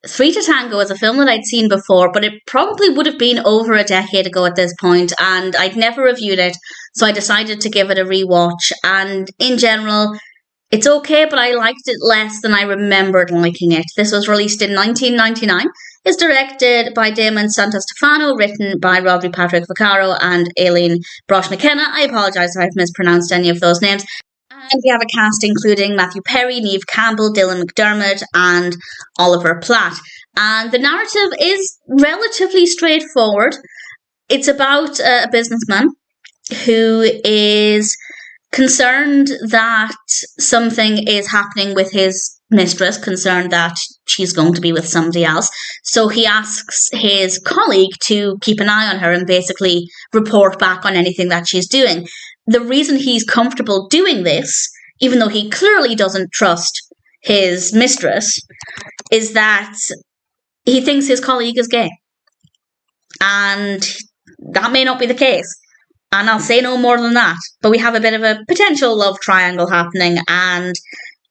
Three to Tango is a film that I'd seen before, but it probably would have been over a decade ago at this point, and I'd never reviewed it, so I decided to give it a rewatch. And in general, it's okay, but I liked it less than I remembered liking it. This was released in 1999. It's directed by Damon Santostefano, written by Rodney Patrick Vaccaro and Aline Brosh McKenna. I apologise if I've mispronounced any of those names. And we have a cast including Matthew Perry, Neve Campbell, Dylan McDermott, and Oliver Platt. And the narrative is relatively straightforward. It's about a businessman who is concerned that something is happening with his mistress, concerned that she's going to be with somebody else. So he asks his colleague to keep an eye on her and basically report back on anything that she's doing. The reason he's comfortable doing this, even though he clearly doesn't trust his mistress, is that he thinks his colleague is gay. And that may not be the case. And I'll say no more than that. But we have a bit of a potential love triangle happening, and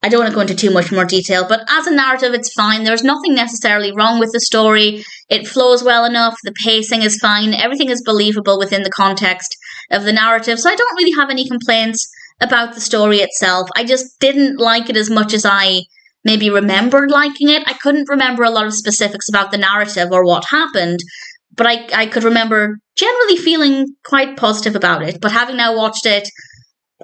I don't want to go into too much more detail, but as a narrative, it's fine. There's nothing necessarily wrong with the story. It flows well enough. The pacing is fine. Everything is believable within the context of the narrative. So I don't really have any complaints about the story itself. I just didn't like it as much as I maybe remembered liking it. I couldn't remember a lot of specifics about the narrative or what happened, but I could remember generally feeling quite positive about it. But having now watched it,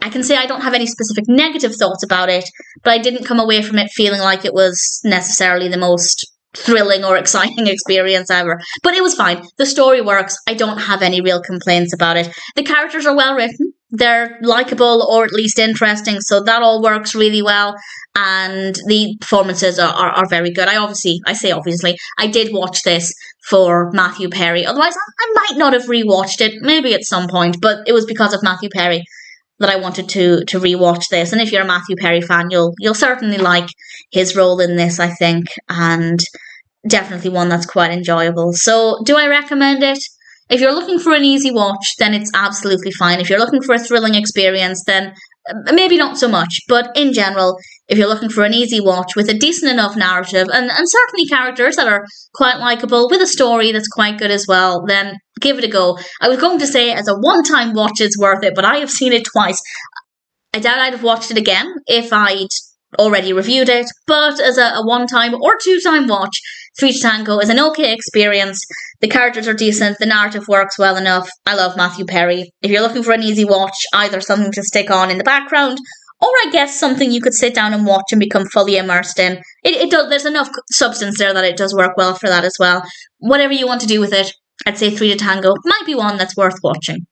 I can say I don't have any specific negative thoughts about it, but I didn't come away from it feeling like it was necessarily the most thrilling or exciting experience ever. But it was fine. The story works. I don't have any real complaints about it. The characters are well written. They're likable or at least interesting, so that all works really well. And the performances are very good. I say obviously, I did watch this for Matthew Perry. Otherwise, I might not have rewatched it, maybe at some point, but it was because of Matthew Perry that I wanted to rewatch this. And if you're a Matthew Perry fan, you'll certainly like his role in this, I think, and definitely one that's quite enjoyable. So do I recommend it? If you're looking for an easy watch, then it's absolutely fine. If you're looking for a thrilling experience, then maybe not so much. But in general, if you're looking for an easy watch with a decent enough narrative and certainly characters that are quite likable with a story that's quite good as well, then give it a go. I was going to say as a one-time watch it's worth it, but I have seen it twice. I doubt I'd have watched it again if I'd already reviewed it, but as a one-time or two-time watch, Three to Tango is an okay experience. The characters are decent, the narrative works well enough. I love Matthew Perry. If you're looking for an easy watch, either something to stick on in the background, or I guess something you could sit down and watch and become fully immersed in. It does. There's enough substance there that it does work well for that as well. Whatever you want to do with it, I'd say Three to Tango might be one that's worth watching.